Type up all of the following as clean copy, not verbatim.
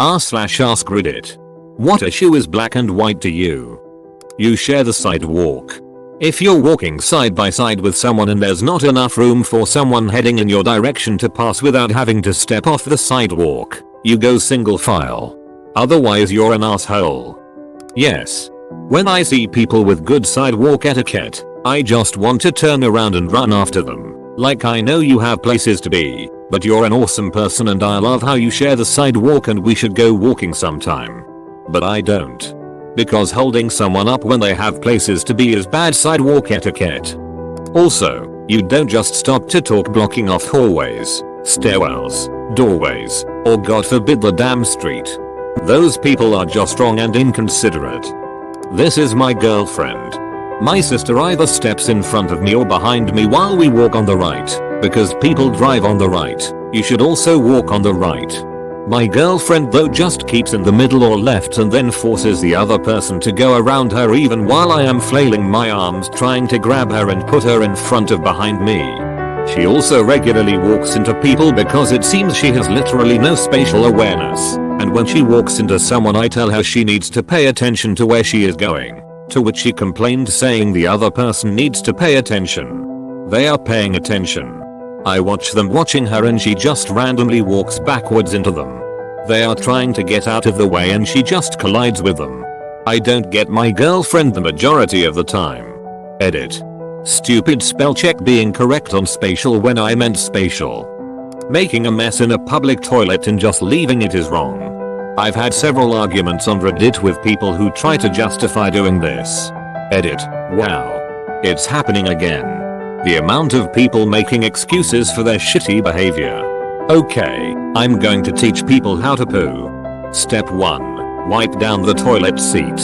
r/askreddit. What issue is black and white to you? You share the sidewalk. If you're walking side by side with someone and there's not enough room for someone heading in your direction to pass without having to step off the sidewalk, you go single file. Otherwise you're an asshole. Yes. When I see people with good sidewalk etiquette, I just want to turn around and run after them. Like, I know you have places to be, but you're an awesome person and I love how you share the sidewalk and we should go walking sometime. But I don't. Because holding someone up when they have places to be is bad sidewalk etiquette. Also, you don't just stop to talk blocking off hallways, stairwells, doorways, or God forbid the damn street. Those people are just wrong and inconsiderate. This is my girlfriend. My sister either steps in front of me or behind me while we walk on the right, because people drive on the right, you should also walk on the right. My girlfriend though just keeps in the middle or left and then forces the other person to go around her even while I am flailing my arms trying to grab her and put her in front of behind me. She also regularly walks into people because it seems she has literally no spatial awareness, and when she walks into someone I tell her she needs to pay attention to where she is going, to which she complained saying the other person needs to pay attention. They are paying attention. I watch them watching her and she just randomly walks backwards into them. They are trying to get out of the way and she just collides with them. I don't get my girlfriend the majority of the time. Edit. Stupid spell check being correct on spatial when I meant spatial. Making a mess in a public toilet and just leaving it is wrong. I've had several arguments on Reddit with people who try to justify doing this. Edit. Wow. It's happening again. The amount of people making excuses for their shitty behavior. Okay, I'm going to teach people how to poo. Step 1. Wipe down the toilet seat.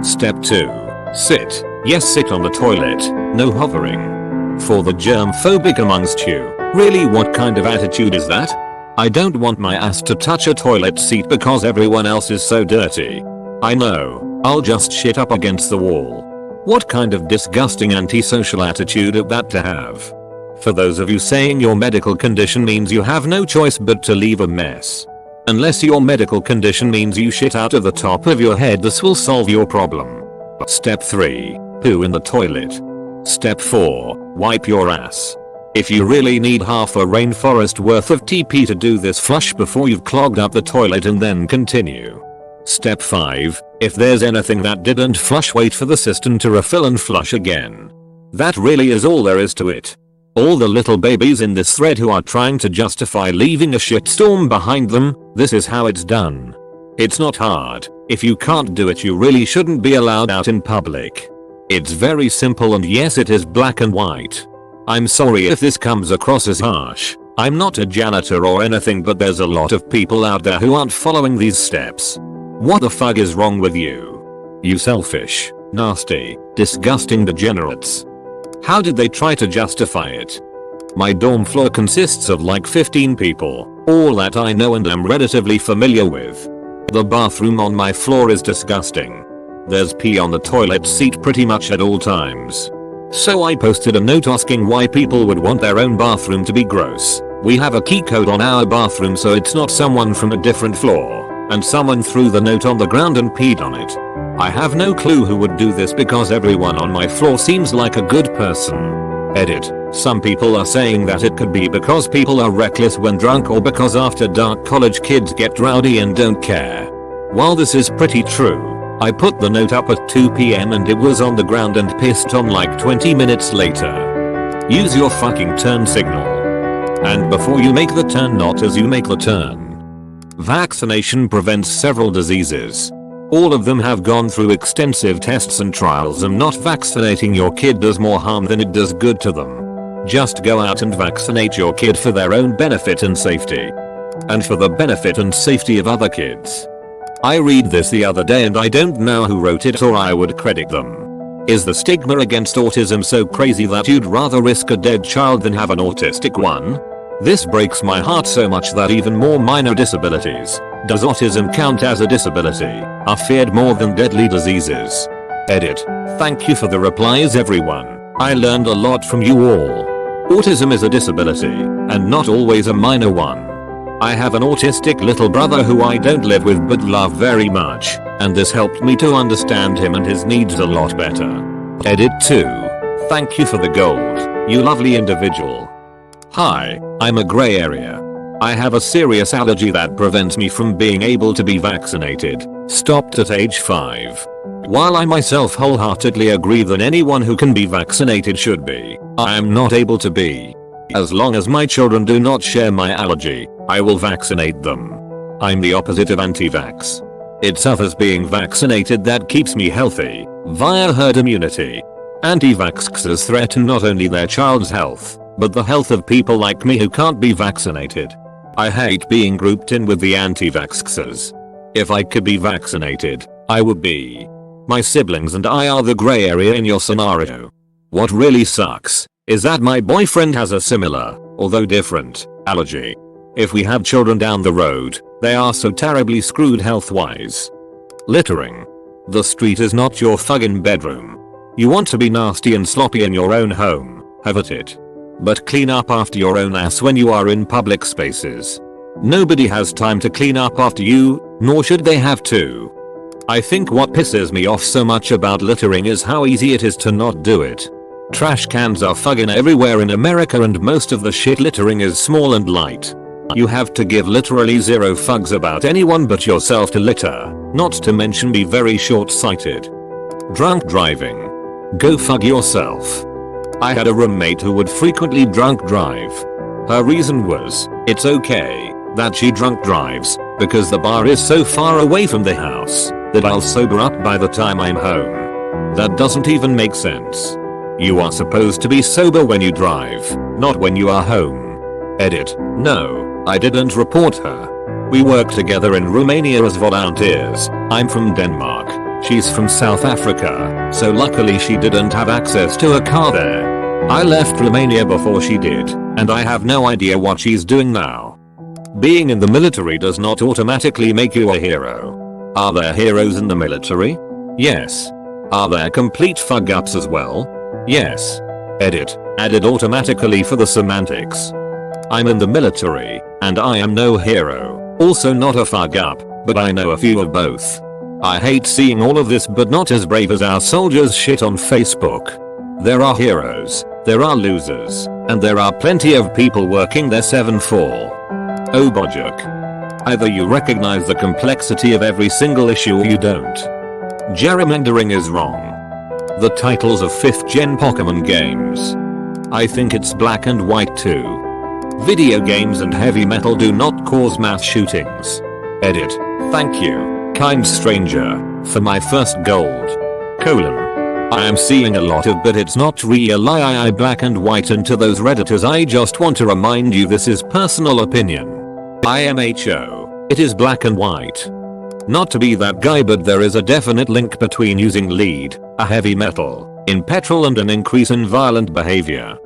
Step 2. Sit. Yes, sit on the toilet, no hovering. For the germ-phobic amongst you, really what kind of attitude is that? I don't want my ass to touch a toilet seat because everyone else is so dirty. I know, I'll just shit up against the wall. What kind of disgusting antisocial attitude is that to have? For those of you saying your medical condition means you have no choice but to leave a mess. Unless your medical condition means you shit out of the top of your head, this will solve your problem. Step 3. Poo in the toilet. Step 4. Wipe your ass. If you really need half a rainforest worth of TP to do this, flush before you've clogged up the toilet and then continue. Step 5. If there's anything that didn't flush, wait for the system to refill and flush again. That really is all there is to it. All the little babies in this thread who are trying to justify leaving a shitstorm behind them, this is how it's done. It's not hard. If you can't do it, you really shouldn't be allowed out in public. It's very simple, and yes, it is black and white. I'm sorry if this comes across as harsh. I'm not a janitor or anything, but there's a lot of people out there who aren't following these steps. What the fuck is wrong with you? You selfish, nasty, disgusting degenerates. How did they try to justify it? My dorm floor consists of like 15 people, all that I know and am relatively familiar with. The bathroom on my floor is disgusting. There's pee on the toilet seat pretty much at all times. So I posted a note asking why people would want their own bathroom to be gross. We have a key code on our bathroom so it's not someone from a different floor. And someone threw the note on the ground and peed on it. I have no clue who would do this because everyone on my floor seems like a good person. Edit. Some people are saying that it could be because people are reckless when drunk or because after dark college kids get rowdy and don't care. While this is pretty true, I put the note up at 2 PM and it was on the ground and pissed on like 20 minutes later. Use your fucking turn signal. And before you make the turn, not as you make the turn. Vaccination prevents several diseases. All of them have gone through extensive tests and trials, and not vaccinating your kid does more harm than it does good to them. Just go out and vaccinate your kid for their own benefit and safety. And for the benefit and safety of other kids. I read this the other day and I don't know who wrote it or I would credit them. Is the stigma against autism so crazy that you'd rather risk a dead child than have an autistic one? This breaks my heart so much that even more minor disabilities, does autism count as a disability, are feared more than deadly diseases. Edit. Thank you for the replies, everyone. I learned a lot from you all. Autism is a disability, and not always a minor one. I have an autistic little brother who I don't live with but love very much, and this helped me to understand him and his needs a lot better. Edit 2. Thank you for the gold, you lovely individual. Hi, I'm a gray area. I have a serious allergy that prevents me from being able to be vaccinated. Stopped at age 5. While I myself wholeheartedly agree that anyone who can be vaccinated should be, I am not able to be. As long as my children do not share my allergy, I will vaccinate them. I'm the opposite of anti-vax. It's others being vaccinated that keeps me healthy, via herd immunity. Anti-vaxxers threaten not only their child's health, but the health of people like me who can't be vaccinated. I hate being grouped in with the anti-vaxxers. If I could be vaccinated, I would be. My siblings and I are the gray area in your scenario. What really sucks is that my boyfriend has a similar, although different, allergy. If we have children down the road, they are so terribly screwed health-wise. Littering. The street is not your fucking bedroom. You want to be nasty and sloppy in your own home, have at it. But clean up after your own ass when you are in public spaces. Nobody has time to clean up after you, nor should they have to. I think what pisses me off so much about littering is how easy it is to not do it. Trash cans are fucking everywhere in America and most of the shit littering is small and light. You have to give literally zero fucks about anyone but yourself to litter, not to mention be very short-sighted. Drunk driving. Go fuck yourself. I had a roommate who would frequently drunk drive. Her reason was, it's okay that she drunk drives, because the bar is so far away from the house that I'll sober up by the time I'm home. That doesn't even make sense. You are supposed to be sober when you drive, not when you are home. Edit. No, I didn't report her. We work together in Romania as volunteers. I'm from Denmark. She's from South Africa, so luckily she didn't have access to a car there. I left Romania before she did, and I have no idea what she's doing now. Being in the military does not automatically make you a hero. Are there heroes in the military? Yes. Are there complete fuck-ups as well? Yes. Edit. Added automatically for the semantics. I'm in the military, and I am no hero, also not a fuck-up, but I know a few of both. I hate seeing all of this but not as brave as our soldiers shit on Facebook. There are heroes, there are losers, and there are plenty of people working their 7-4. Oh Bojuk. Either you recognize the complexity of every single issue or you don't. Gerrymandering is wrong. The titles of 5th gen Pokemon games. I think it's black and white too. Video games and heavy metal do not cause mass shootings. Edit. Thank you, kind stranger, for my first gold. I am seeing a lot of but it's not real I black and white, and to those redditors I just want to remind you this is personal opinion. IMHO. It is black and white. Not to be that guy, but there is a definite link between using lead, a heavy metal, in petrol and an increase in violent behavior.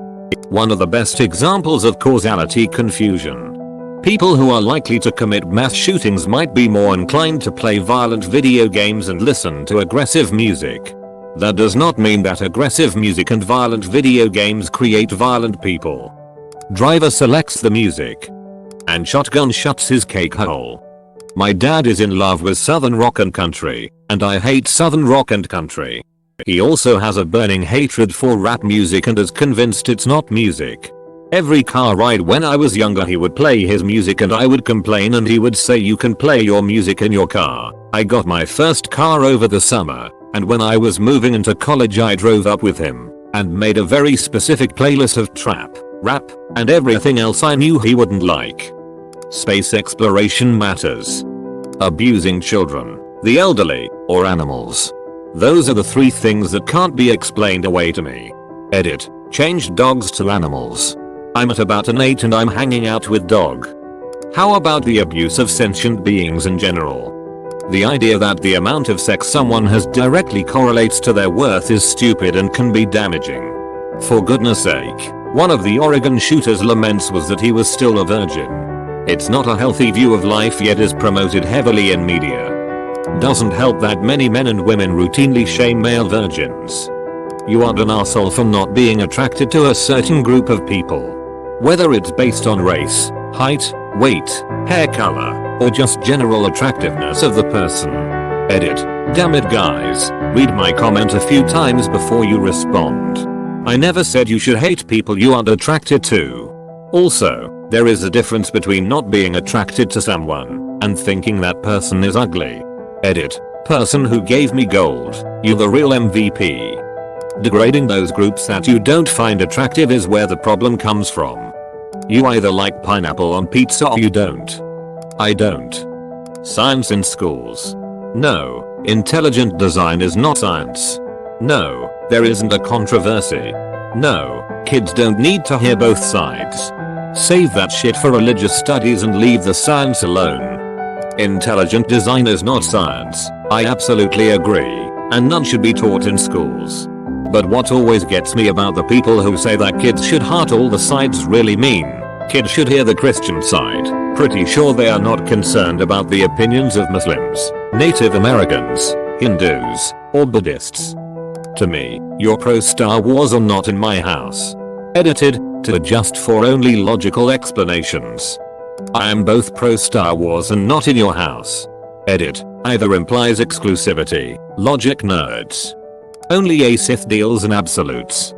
One of the best examples of causality confusion. People who are likely to commit mass shootings might be more inclined to play violent video games and listen to aggressive music. That does not mean that aggressive music and violent video games create violent people. Driver selects the music. And shotgun shuts his cake hole. My dad is in love with Southern rock and country, and I hate Southern rock and country. He also has a burning hatred for rap music and is convinced it's not music. Every car ride when I was younger he would play his music and I would complain and he would say you can play your music in your car. I got my first car over the summer, and when I was moving into college I drove up with him and made a very specific playlist of trap, rap, and everything else I knew he wouldn't like. Space exploration matters. Abusing children, the elderly, or animals. Those are the 3 things that can't be explained away to me. Edit. Changed dogs to animals. I'm at about an 8 and I'm hanging out with dog. How about the abuse of sentient beings in general? The idea that the amount of sex someone has directly correlates to their worth is stupid and can be damaging. For goodness sake, one of the Oregon shooter's laments was that he was still a virgin. It's not a healthy view of life yet is promoted heavily in media. Doesn't help that many men and women routinely shame male virgins. You aren't an asshole for not being attracted to a certain group of people. Whether it's based on race, height, weight, hair color, or just general attractiveness of the person. Edit. Damn it guys, read my comment a few times before you respond. I never said you should hate people you aren't attracted to. Also, there is a difference between not being attracted to someone and thinking that person is ugly. Edit. Person who gave me gold, you the real MVP. Degrading those groups that you don't find attractive is where the problem comes from. You either like pineapple on pizza or you don't. I don't. Science in schools. No. Intelligent design is not science. No. There isn't a controversy. No. Kids don't need to hear both sides. Save that shit for religious studies and leave the science alone. Intelligent design is not science. I absolutely agree. And none should be taught in schools. But what always gets me about the people who say that kids should heart all the sides really mean kids should hear the Christian side. Pretty sure they are not concerned about the opinions of Muslims, Native Americans, Hindus, or Buddhists. To me, you're pro Star Wars or not in my house. Edited to adjust for only logical explanations. I am both pro Star Wars and not in your house. Edit. Either implies exclusivity. Logic nerds. Only a Sith deals in absolutes.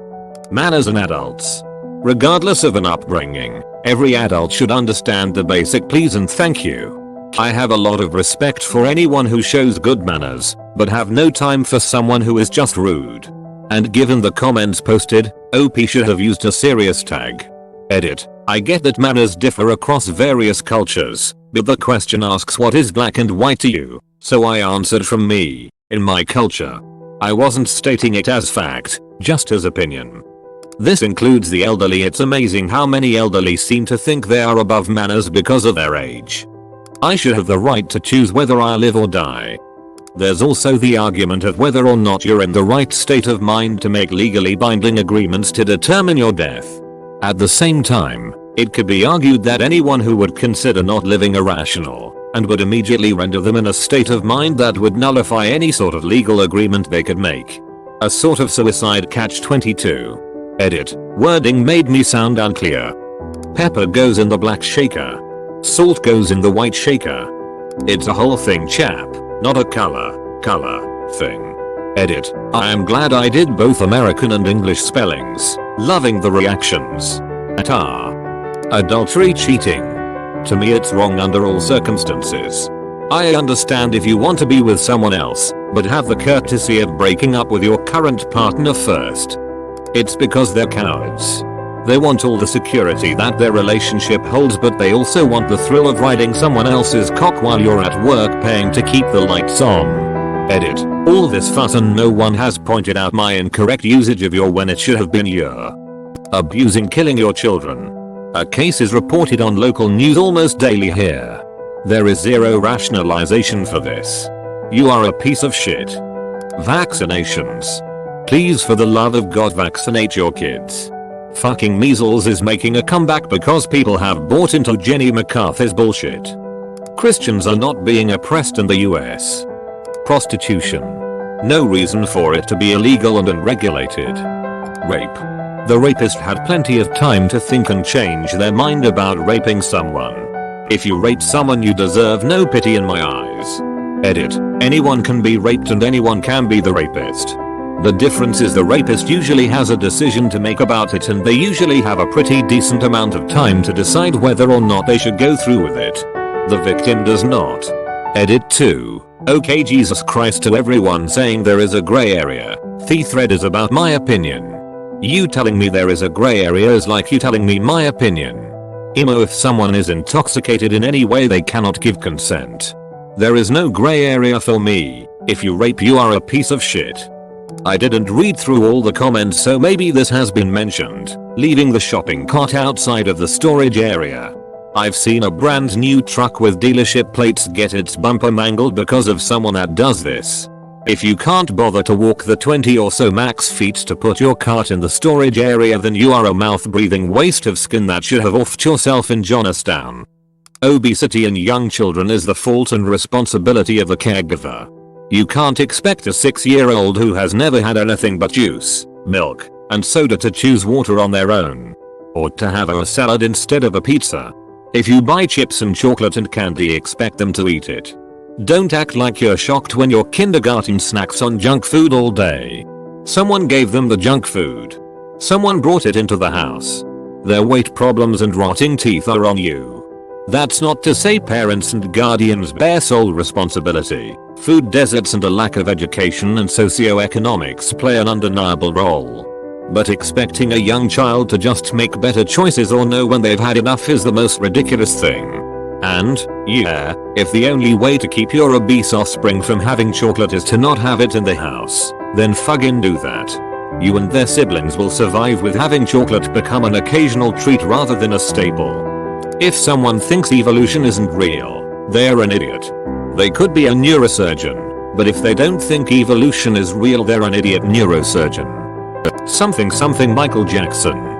Manners and adults. Regardless of an upbringing, every adult should understand the basic please and thank you. I have a lot of respect for anyone who shows good manners, but have no time for someone who is just rude. And given the comments posted, OP should have used a serious tag. Edit. I get that manners differ across various cultures, but the question asks what is black and white to you, so I answered from me, in my culture. I wasn't stating it as fact, just as opinion. This includes the elderly. It's amazing how many elderly seem to think they are above manners because of their age. I should have the right to choose whether I live or die. There's also the argument of whether or not you're in the right state of mind to make legally binding agreements to determine your death. At the same time, it could be argued that anyone who would consider not living irrational and would immediately render them in a state of mind that would nullify any sort of legal agreement they could make. A sort of suicide catch-22. Edit. Wording made me sound unclear. Pepper goes in the black shaker. Salt goes in the white shaker. It's a whole thing chap, not a color thing. Edit. I am glad I did both American and English spellings. Loving the reactions. Adultery cheating. To me it's wrong under all circumstances. I understand if you want to be with someone else, but have the courtesy of breaking up with your current partner first. It's because they're cowards. They want all the security that their relationship holds, but they also want the thrill of riding someone else's cock while you're at work paying to keep the lights on. Edit. All this fuss and no one has pointed out my incorrect usage of your when it should have been your. Abusing killing your children. A case is reported on local news almost daily here. There is zero rationalization for this. You are a piece of shit. Vaccinations. Please for the love of God vaccinate your kids. Fucking measles is making a comeback because people have bought into Jenny McCarthy's bullshit. Christians are not being oppressed in the US. Prostitution. No reason for it to be illegal and unregulated. Rape. The rapist had plenty of time to think and change their mind about raping someone. If you rape someone you deserve no pity in my eyes. Edit. Anyone can be raped and anyone can be the rapist. The difference is the rapist usually has a decision to make about it and they usually have a pretty decent amount of time to decide whether or not they should go through with it. The victim does not. Edit 2. Okay Jesus Christ to everyone saying there is a gray area. The thread is about my opinion. You telling me there is a gray area is like you telling me my opinion. Emo, if someone is intoxicated in any way they cannot give consent. There is no gray area for me. If you rape you are a piece of shit. I didn't read through all the comments so maybe this has been mentioned. Leaving the shopping cart outside of the storage area. I've seen a brand new truck with dealership plates get its bumper mangled because of someone that does this. If you can't bother to walk the 20 or so max feet to put your cart in the storage area then you are a mouth-breathing waste of skin that should have offed yourself in Johnstown. Obesity in young children is the fault and responsibility of the caregiver. You can't expect a 6-year-old who has never had anything but juice, milk, and soda to choose water on their own. Or to have a salad instead of a pizza. If you buy chips and chocolate and candy, expect them to eat it. Don't act like you're shocked when your kindergarten snacks on junk food all day. Someone gave them the junk food. Someone brought it into the house. Their weight problems and rotting teeth are on you. That's not to say parents and guardians bear sole responsibility. Food deserts and a lack of education and socioeconomics play an undeniable role. But expecting a young child to just make better choices or know when they've had enough is the most ridiculous thing. And, yeah, if the only way to keep your obese offspring from having chocolate is to not have it in the house, then fucking do that. You and their siblings will survive with having chocolate become an occasional treat rather than a staple. If someone thinks evolution isn't real, they're an idiot. They could be a neurosurgeon, but if they don't think evolution is real, they're an idiot neurosurgeon. Something Michael Jackson.